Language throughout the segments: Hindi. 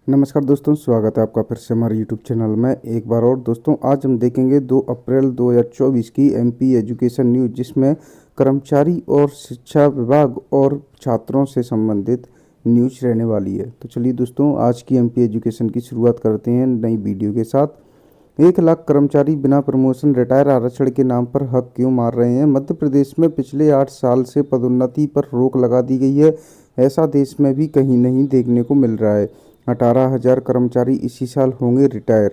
नमस्कार दोस्तों, स्वागत है आपका फिर से हमारे यूट्यूब चैनल में एक बार और। दोस्तों, आज हम देखेंगे 2 अप्रैल 2024 की एमपी एजुकेशन न्यूज़, जिसमें कर्मचारी और शिक्षा विभाग और छात्रों से संबंधित न्यूज़ रहने वाली है। तो चलिए दोस्तों, आज की एमपी एजुकेशन की शुरुआत करते हैं नई वीडियो के साथ। 1 लाख कर्मचारी बिना प्रमोशन रिटायर आरक्षण के नाम पर हक क्यों मार रहे हैं? मध्य प्रदेश में पिछले 8 साल से पदोन्नति पर रोक लगा दी गई है। ऐसा देश में भी कहीं नहीं देखने को मिल रहा है। 18,000 कर्मचारी इसी साल होंगे रिटायर।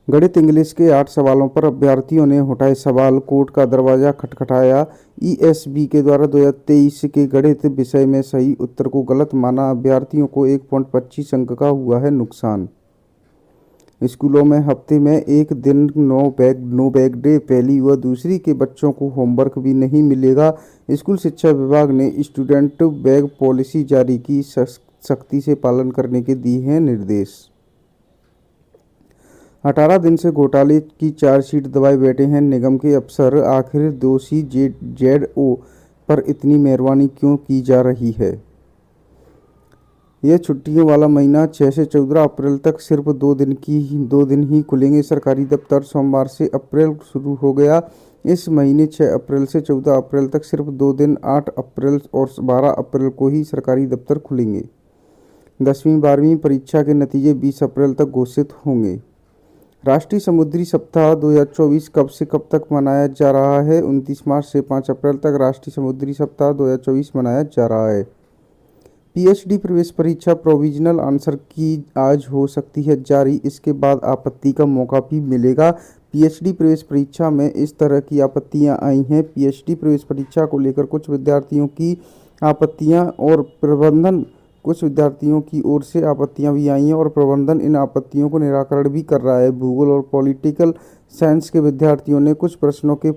गणित इंग्लिश के 8 सवालों पर अभ्यर्थियों ने उठाए सवाल, कोर्ट का दरवाजा खटखटाया। ईएसबी के द्वारा 2023 के गणित विषय में सही उत्तर को गलत माना, अभ्यर्थियों को 1.25 अंक का हुआ है नुकसान। स्कूलों में हफ्ते में एक दिन नो बैग डे, पहली व दूसरी के बच्चों को होमवर्क भी नहीं मिलेगा। स्कूल शिक्षा विभाग ने स्टूडेंट बैग पॉलिसी जारी की, सख्ती से पालन करने के दिए हैं निर्देश। 18 दिन से घोटाले की चार्जशीट दबाए बैठे हैं निगम के अफसर, आखिर दोषी जेडओ पर इतनी मेहरबानी क्यों की जा रही है? यह छुट्टियों वाला महीना 6 से 14 अप्रैल तक सिर्फ 2 दिन ही खुलेंगे सरकारी दफ्तर। सोमवार से अप्रैल शुरू हो गया। इस महीने 6 अप्रैल से 14 अप्रैल तक सिर्फ 2 दिन, 8 अप्रैल और 12 अप्रैल को ही सरकारी दफ्तर खुलेंगे। 10वीं 12वीं परीक्षा के नतीजे 20 अप्रैल तक घोषित होंगे। राष्ट्रीय समुद्री सप्ताह 2024 कब से कब तक मनाया जा रहा है? 29 मार्च से 5 अप्रैल तक राष्ट्रीय समुद्री सप्ताह 2024 मनाया जा रहा है। पीएचडी प्रवेश परीक्षा प्रोविजनल आंसर की आज हो सकती है जारी, इसके बाद आपत्ति का मौका भी मिलेगा। पीएचडी प्रवेश परीक्षा में इस तरह की आपत्तियां आई हैं। पीएचडी प्रवेश परीक्षा को लेकर कुछ विद्यार्थियों की आपत्तियां और प्रबंधन कुछ विद्यार्थियों की ओर से आपत्तियां भी आई हैं और प्रबंधन इन आपत्तियों को निराकरण भी कर रहा है। भूगोल और पॉलिटिकल साइंस के विद्यार्थियों ने कुछ प्रश्नों के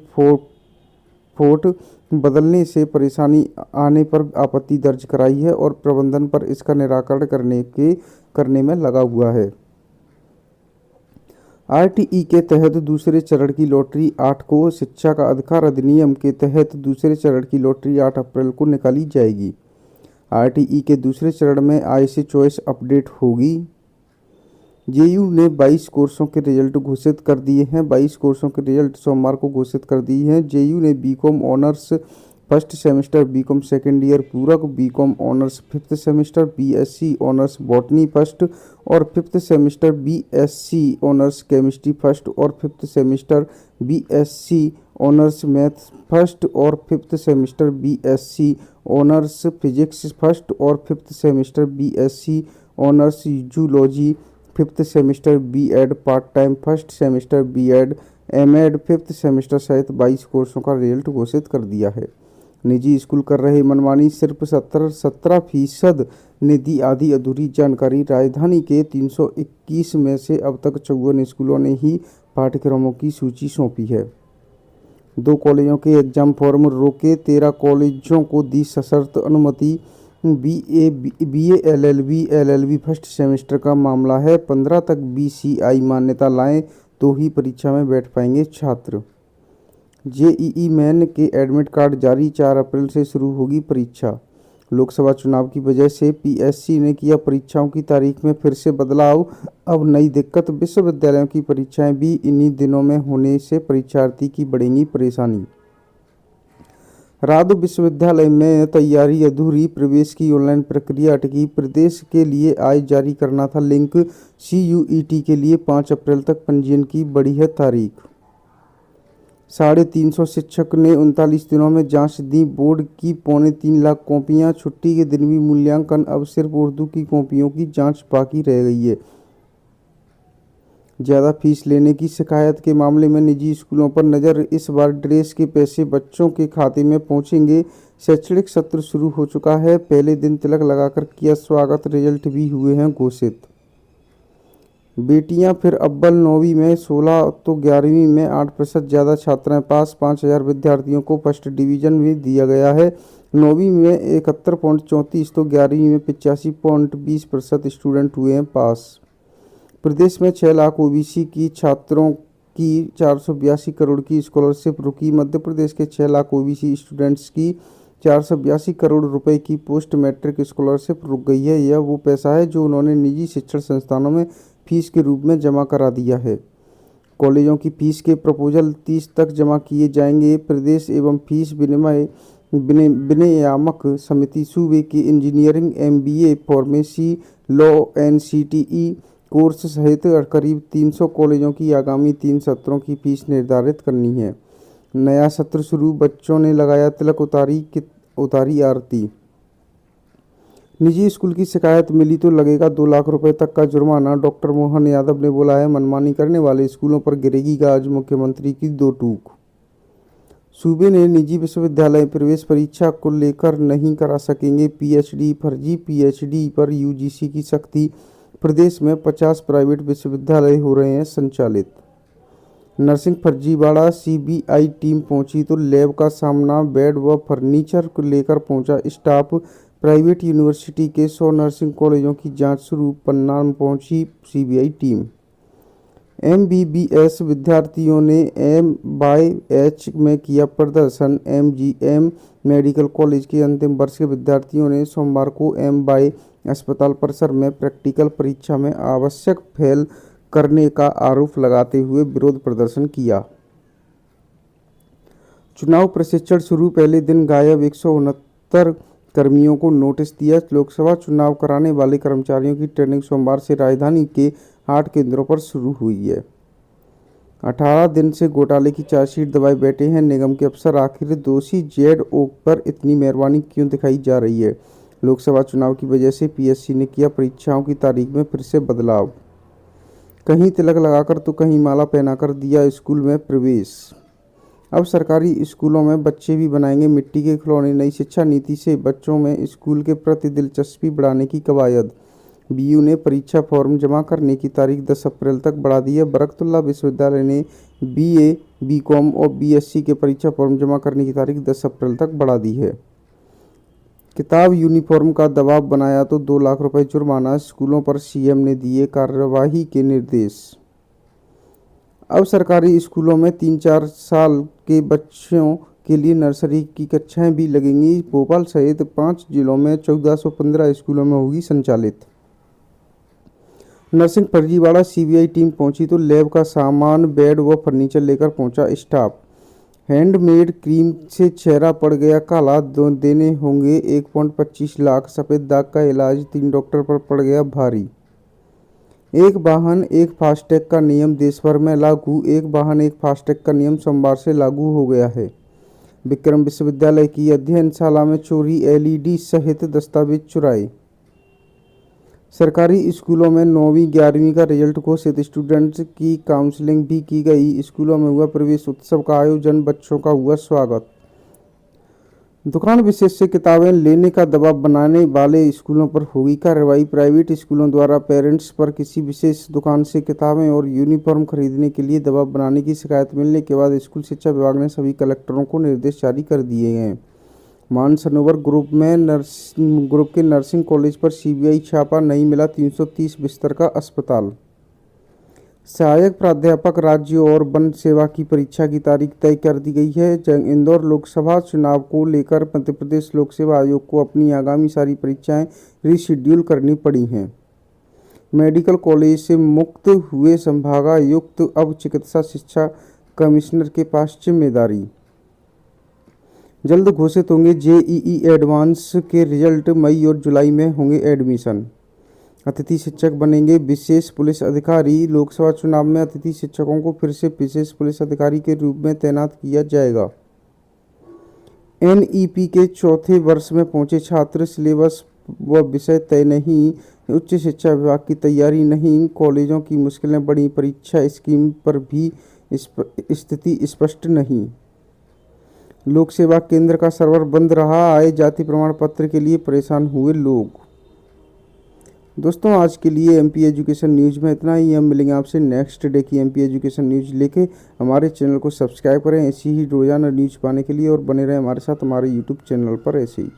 फोट बदलने से परेशानी आने पर आपत्ति दर्ज कराई है और प्रबंधन पर इसका निराकरण करने में लगा हुआ है। आरटीई के तहत दूसरे चरण की लॉटरी 8 को, शिक्षा का अधिकार अधिनियम के तहत दूसरे चरण की लॉटरी 8 अप्रैल को निकाली जाएगी। आरटीई के दूसरे चरण में आय से चॉइस अपडेट होगी। जेयू ने 22 कोर्सों के रिजल्ट घोषित कर दिए हैं। 22 कोर्सों के रिजल्ट सोमवार को घोषित कर दिए हैं। जेयू ने BCom honours first semester, BCom second year पूरक, BCom honours fifth semester, BSc honours botany first और fifth semester, BSc honours chemistry first और fifth semester, BSc honours math first और fifth semester, BSc honours physics first और fifth semester, BSc honours zoology fifth semester, BEd part time first semester, BEd MEd fifth semester सहित 22 कोर्सों का रिजल्ट घोषित कर दिया है। निजी स्कूल कर रहे मनमानी, सिर्फ 17% ने दी आधी अधूरी जानकारी। राजधानी के 321 में से अब तक 54 स्कूलों ने ही पाठ्यक्रमों की सूची सौंपी है। 2 कॉलेजों के एग्जाम फॉर्म रोके, 13 कॉलेजों को दी सशर्त अनुमति। बीए एलएलबी फर्स्ट सेमेस्टर का मामला है। 15 तक बीसीआई मान्यता लाएं तो ही परीक्षा में बैठ पाएंगे छात्र। जेईई मेन के एडमिट कार्ड जारी, 4 अप्रैल से शुरू होगी परीक्षा। लोकसभा चुनाव की वजह से पीएससी ने किया परीक्षाओं की तारीख में फिर से बदलाव। अब नई दिक्कत, विश्वविद्यालयों की परीक्षाएं भी इन्हीं दिनों में होने से परीक्षार्थी की बढ़ेगी परेशानी। रादो विश्वविद्यालय में तैयारी अधूरी, प्रवेश की ऑनलाइन प्रक्रिया अटकी। प्रदेश के लिए आज जारी करना था लिंक। सीयूईटी के लिए 5 अप्रैल तक पंजीयन की बढ़ी है तारीख। 350 शिक्षक ने 39 दिनों में जांच दी। बोर्ड की 3.25 लाख कॉपियां, छुट्टी के दिन भी मूल्यांकन। अब सिर्फ उर्दू की कॉपियों की जांच बाकी रह गई है। ज़्यादा फीस लेने की शिकायत के मामले में निजी स्कूलों पर नज़र, इस बार ड्रेस के पैसे बच्चों के खाते में पहुंचेंगे। शैक्षणिक सत्र शुरू हो चुका है, पहले दिन तिलक लगाकर किया स्वागत, रिजल्ट भी हुए हैं घोषित। बेटियां फिर अव्वल 9वीं में 16 तो 11वीं में 8% ज़्यादा छात्राएं पास। 5,000 विद्यार्थियों को फर्स्ट डिवीजन भी दिया गया है। 9वीं में 71.34 तो 11वीं में 85.20% स्टूडेंट हुए हैं पास। प्रदेश में 6 लाख ओबीसी की छात्रों की 482 करोड़ की स्कॉलरशिप रुकी। मध्य प्रदेश के 6 लाख ओबीसी स्टूडेंट्स की 482 करोड़ रुपए की पोस्ट मैट्रिक स्कॉलरशिप रुक गई है। यह वो पैसा है जो उन्होंने निजी शिक्षण संस्थानों में फीस के रूप में जमा करा दिया है। कॉलेजों की फीस के प्रपोजल 30 तक जमा किए जाएंगे। प्रदेश एवं फीस विनियामक समिति सूबे की engineering, MBA, pharmacy, law, NCTE course सहित करीब 300 कॉलेजों की आगामी 3 सत्रों की फीस निर्धारित करनी है। नया सत्र शुरू, बच्चों ने लगाया तिलक, उतारी आरती। निजी स्कूल की शिकायत मिली तो लगेगा 2 लाख रुपए तक का जुर्माना, डॉक्टर मोहन यादव ने बोला है। मनमानी करने वाले स्कूलों पर गिरेगी गाज, मुख्यमंत्री की 2 टूक। सूबे ने निजी विश्वविद्यालय प्रवेश परीक्षा को लेकर नहीं करा सकेंगे PhD। फर्जी PhD पर UGC की सख्ती। प्रदेश में 50 प्राइवेट विश्वविद्यालय हो रहे हैं संचालित। नर्सिंग फर्जीवाड़ा, CBI टीम पहुंची तो लैब का सामना, बेड व फर्नीचर को लेकर पहुंचा स्टाफ। प्राइवेट यूनिवर्सिटी के 100 नर्सिंग कॉलेजों की जांच शुरू, पन्ना में पहुंची CBI टीम। MBBS विद्यार्थियों ने M/H में किया प्रदर्शन। MGM मेडिकल कॉलेज के अंतिम वर्ष के विद्यार्थियों ने सोमवार को M/बाई अस्पताल परिसर में प्रैक्टिकल परीक्षा में आवश्यक फेल करने का आरोप लगाते हुए विरोध प्रदर्शन किया। चुनाव प्रशिक्षण शुरू, पहले दिन गायब 169 कर्मियों को नोटिस दिया। लोकसभा चुनाव कराने वाले कर्मचारियों की ट्रेनिंग सोमवार से राजधानी के 8 केंद्रों पर शुरू हुई है। 18 दिन से घोटाले की चार्जशीट दबाए बैठे हैं निगम के अफसर। आखिर दोषी ZO पर इतनी मेहरबानी क्यों दिखाई जा रही है? लोकसभा चुनाव की वजह से PSC ने किया परीक्षाओं की तारीख में फिर से बदलाव। कहीं तिलक लगाकर तो कहीं माला पहनाकर दिया स्कूल में प्रवेश। अब सरकारी स्कूलों में बच्चे भी बनाएंगे मिट्टी के खिलौने। नई शिक्षा नीति से बच्चों में स्कूल के प्रति दिलचस्पी बढ़ाने की कवायद। BU ने परीक्षा फॉर्म जमा करने की तारीख 10 अप्रैल तक बढ़ा दी है। बरकतुल्ला विश्वविद्यालय ने BA, BCom और BSc के परीक्षा फॉर्म जमा करने की तारीख 10 अप्रैल तक बढ़ा दी है। किताब यूनिफॉर्म का दबाव बनाया तो 2 लाख रुपए जुर्माना, स्कूलों पर CM ने दिए कार्यवाही के निर्देश। अब सरकारी स्कूलों में 3-4 साल के बच्चों के लिए नर्सरी की कक्षाएं भी लगेंगी। भोपाल सहित 5 जिलों में 1415 स्कूलों में होगी संचालित। नर्सिंग फर्जीवाड़ा, CBI टीम पहुंची तो लैब का सामान, बेड व फर्नीचर लेकर पहुंचा स्टाफ। हैंडमेड क्रीम से चेहरा पड़ गया काला, देने होंगे 1.25 लाख। सफ़ेद दाग का इलाज 3 डॉक्टर पर पड़ गया भारी। एक वाहन एक फास्टैग का नियम देश भर में लागू। एक वाहन एक फास्टैग का नियम सोमवार से लागू हो गया है। विक्रम विश्वविद्यालय की अध्ययनशाला में चोरी, LED सहित दस्तावेज चुराए। सरकारी स्कूलों में 9वीं 11वीं का रिजल्ट घोषित, स्टूडेंट्स की काउंसलिंग भी की गई। स्कूलों में हुआ प्रवेश उत्सव का आयोजन, बच्चों का हुआ स्वागत। दुकान विशेष से किताबें लेने का दबाव बनाने वाले स्कूलों पर होगी कार्रवाई। प्राइवेट स्कूलों द्वारा पेरेंट्स पर किसी विशेष दुकान से किताबें और यूनिफॉर्म खरीदने के लिए दबाव बनाने की शिकायत मिलने के बाद स्कूल शिक्षा विभाग ने सभी कलेक्टरों को निर्देश जारी कर दिए हैं। मानसरोवर ग्रुप के नर्सिंग कॉलेज पर CBI छापा, नहीं मिला 330 बिस्तर का अस्पताल। सहायक प्राध्यापक राज्य और वन सेवा की परीक्षा की तारीख तय कर दी गई है। इंदौर लोकसभा चुनाव को लेकर मध्य प्रदेश लोक सेवा आयोग को अपनी आगामी सारी परीक्षाएं रीशेड्यूल करनी पड़ी हैं। मेडिकल कॉलेज से मुक्त हुए संभागायुक्त, अब चिकित्सा शिक्षा कमिश्नर के पास जिम्मेदारी। जल्द घोषित होंगे JEE एडवांस के रिजल्ट, मई और जुलाई में होंगे एडमिशन। अतिथि शिक्षक बनेंगे विशेष पुलिस अधिकारी। लोकसभा चुनाव में अतिथि शिक्षकों को फिर से विशेष पुलिस अधिकारी के रूप में तैनात किया जाएगा। NEP के 4थे वर्ष में पहुंचे छात्र, सिलेबस व विषय तय नहीं। उच्च शिक्षा विभाग की तैयारी नहीं, कॉलेजों की मुश्किलें बढ़ी। परीक्षा स्कीम पर भी स्थिति स्पष्ट नहीं। लोक सेवा केंद्र का सर्वर बंद रहा, आए जाति प्रमाण पत्र के लिए परेशान हुए लोग। दोस्तों आज के लिए MP एजुकेशन न्यूज़ में इतना ही। हम मिलेंगे आपसे नेक्स्ट डे की MP एजुकेशन न्यूज़ लेके। हमारे चैनल को सब्सक्राइब करें ऐसी ही रोजाना न्यूज़ पाने के लिए और बने रहें हमारे साथ हमारे YouTube चैनल पर ऐसे ही।